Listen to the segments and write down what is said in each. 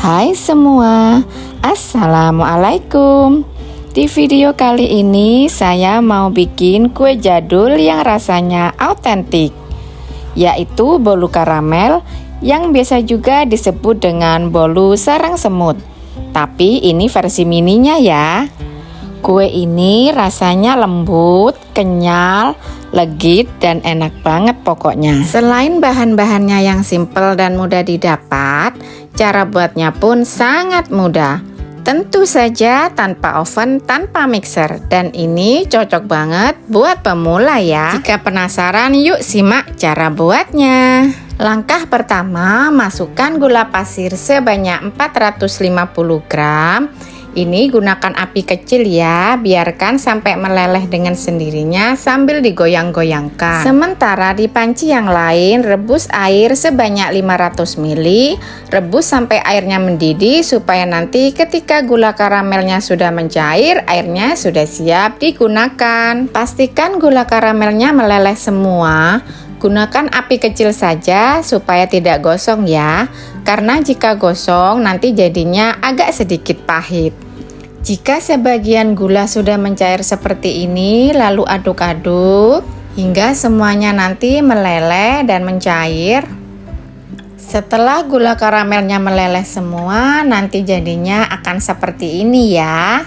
Hai semua, Assalamualaikum. Di video kali ini saya mau bikin kue jadul yang rasanya autentik, yaitu bolu karamel yang biasa juga disebut dengan bolu sarang semut. Tapi ini versi mininya ya. Kue ini rasanya lembut, kenyal, legit, dan enak banget pokoknya. Selain bahan-bahannya yang simple dan mudah didapat, cara buatnya pun sangat mudah. Tentu saja tanpa oven, tanpa mixer. Dan ini cocok banget buat pemula ya. Jika penasaran, yuk simak cara buatnya. Langkah pertama, masukkan gula pasir sebanyak 450 gram. Ini gunakan api kecil ya, biarkan sampai meleleh dengan sendirinya sambil digoyang-goyangkan. Sementara di panci yang lain, rebus air sebanyak 500 ml, rebus sampai airnya mendidih supaya nanti ketika gula karamelnya sudah mencair, airnya sudah siap digunakan. Pastikan gula karamelnya meleleh semua. Gunakan api kecil saja supaya tidak gosong ya, karena jika gosong nanti jadinya agak sedikit pahit. Jika sebagian gula sudah mencair seperti ini, lalu aduk-aduk hingga semuanya nanti meleleh dan mencair. Setelah gula karamelnya meleleh semua, nanti jadinya akan seperti ini ya.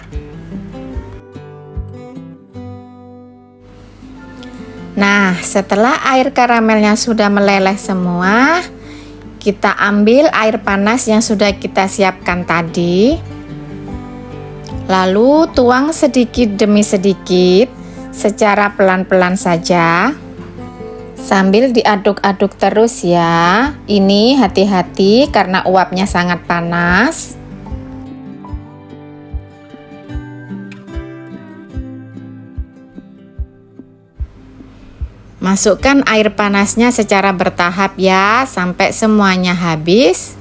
Nah, setelah air karamelnya sudah meleleh semua, kita ambil air panas yang sudah kita siapkan tadi. Lalu tuang sedikit demi sedikit, secara pelan-pelan saja. Sambil diaduk-aduk terus ya. Ini hati-hati karena uapnya sangat panas. Masukkan air panasnya secara bertahap ya, sampai semuanya habis.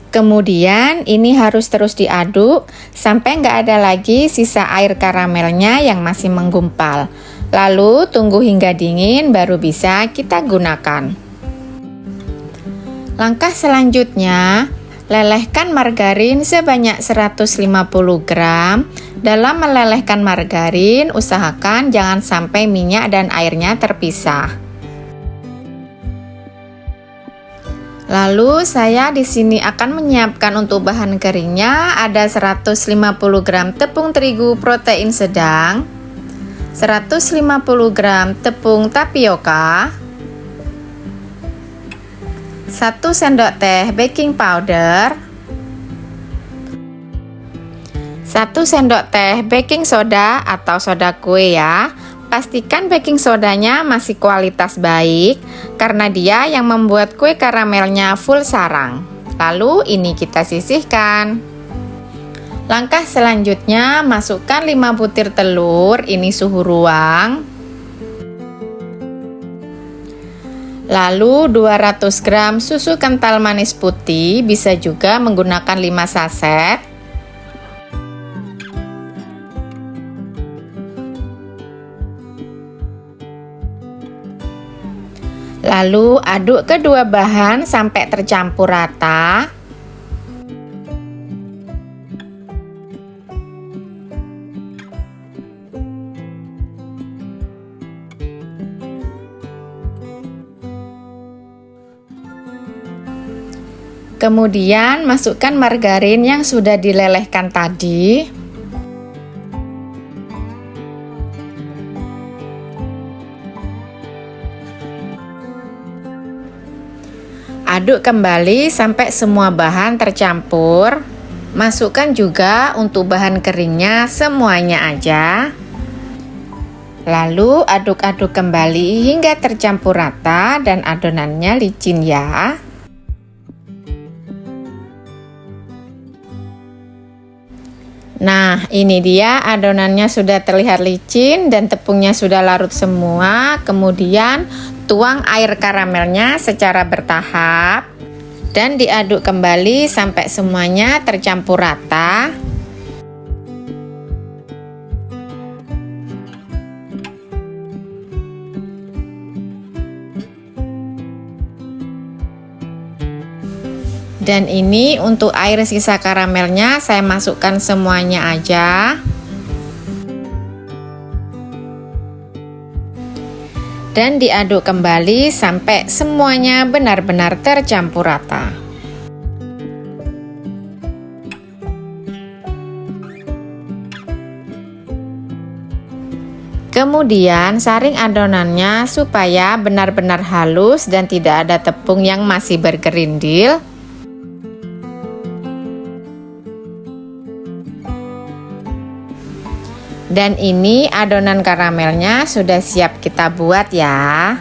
Kemudian ini harus terus diaduk sampai nggak ada lagi sisa air karamelnya yang masih menggumpal. Lalu tunggu hingga dingin baru bisa kita gunakan. Langkah selanjutnya, lelehkan margarin sebanyak 150 gram. Dalam melelehkan margarin, usahakan jangan sampai minyak dan airnya terpisah. Lalu saya di sini akan menyiapkan untuk bahan keringnya ada 150 gram tepung terigu protein sedang, 150 gram tepung tapioka, 1 sendok teh baking powder, 1 sendok teh baking soda atau soda kue ya. Pastikan baking sodanya masih kualitas baik karena dia yang membuat kue karamelnya full sarang. Lalu ini kita sisihkan. Langkah selanjutnya, masukkan 5 butir telur, ini suhu ruang. Lalu 200 gram susu kental manis putih, bisa juga menggunakan 5 saset. Lalu aduk kedua bahan sampai tercampur rata. Kemudian masukkan margarin yang sudah dilelehkan tadi. Aduk kembali sampai semua bahan tercampur. Masukkan juga untuk bahan keringnya semuanya aja. Lalu aduk-aduk kembali hingga tercampur rata dan adonannya licin ya. Nah, ini dia adonannya sudah terlihat licin dan tepungnya sudah larut semua. Kemudian tuang air karamelnya secara bertahap dan diaduk kembali sampai semuanya tercampur rata. Dan ini untuk air sisa karamelnya saya masukkan semuanya aja. Dan diaduk kembali sampai semuanya benar-benar tercampur rata. Kemudian saring adonannya supaya benar-benar halus dan tidak ada tepung yang masih bergerindil. Dan ini adonan karamelnya sudah siap kita buat ya.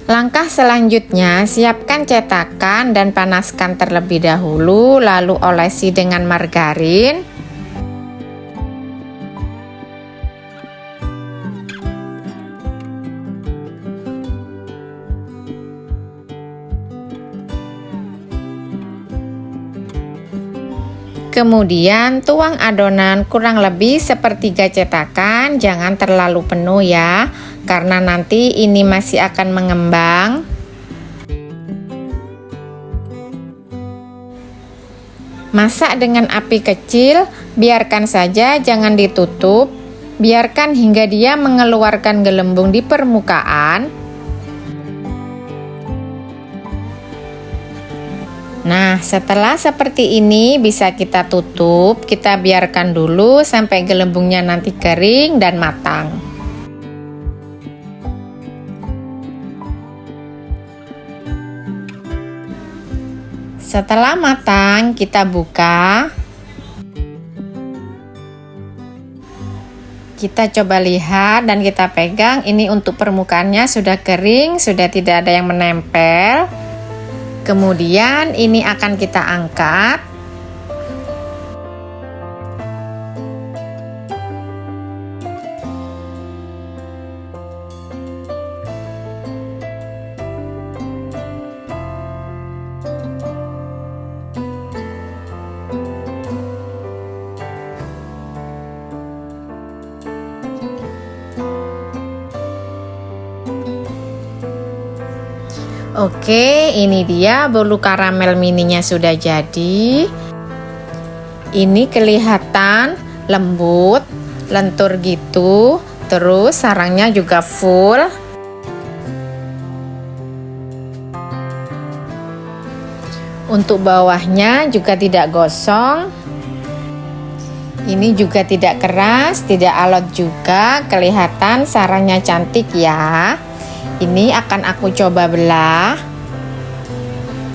Langkah selanjutnya, siapkan cetakan dan panaskan terlebih dahulu, lalu olesi dengan margarin. Kemudian tuang adonan kurang lebih sepertiga cetakan, jangan terlalu penuh ya, karena nanti ini masih akan mengembang. Masak dengan api kecil, biarkan saja, jangan ditutup, biarkan hingga dia mengeluarkan gelembung di permukaan. Nah, setelah seperti ini bisa kita tutup, kita biarkan dulu sampai gelembungnya nanti kering dan matang. Setelah matang, kita buka. Kita coba lihat dan kita pegang, ini untuk permukaannya sudah kering, sudah tidak ada yang menempel. Kemudian ini akan kita angkat. Oke, ini dia bolu karamel mininya sudah jadi. Ini kelihatan lembut, lentur gitu. Terus sarangnya juga full. Untuk bawahnya juga tidak gosong. Ini juga tidak keras, tidak alot juga. Kelihatan sarangnya cantik ya. Ini akan aku coba belah.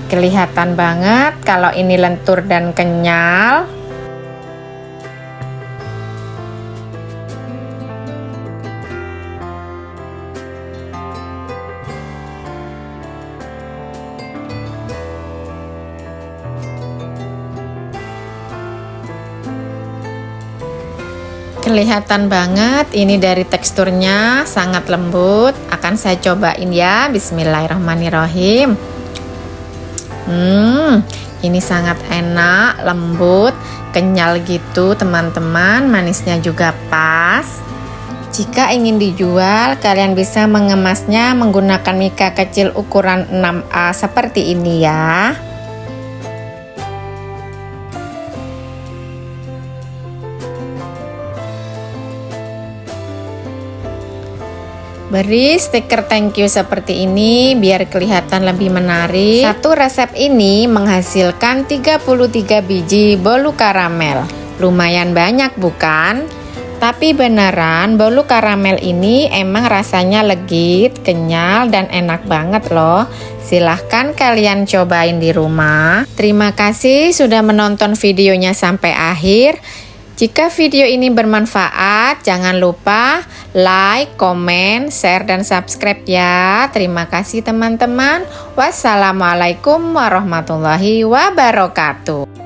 Kelihatan banget kalau ini lentur dan kenyal. Kelihatan banget ini dari teksturnya sangat lembut. Akan saya cobain ya. Bismillahirrahmanirrahim. Ini sangat enak, lembut, kenyal gitu teman-teman. Manisnya juga pas. Jika ingin dijual, kalian bisa mengemasnya menggunakan mika kecil ukuran 6A seperti ini ya. Beri stiker thank you seperti ini biar kelihatan lebih menarik. Satu resep ini menghasilkan 33 biji bolu karamel. Lumayan banyak bukan? Tapi beneran bolu karamel ini emang rasanya legit, kenyal, dan enak banget loh. Silahkan kalian cobain di rumah. Terima kasih sudah menonton videonya sampai akhir. Jika video ini bermanfaat, jangan lupa like, komen, share, dan subscribe ya. Terima kasih teman-teman. Wassalamualaikum warahmatullahi wabarakatuh.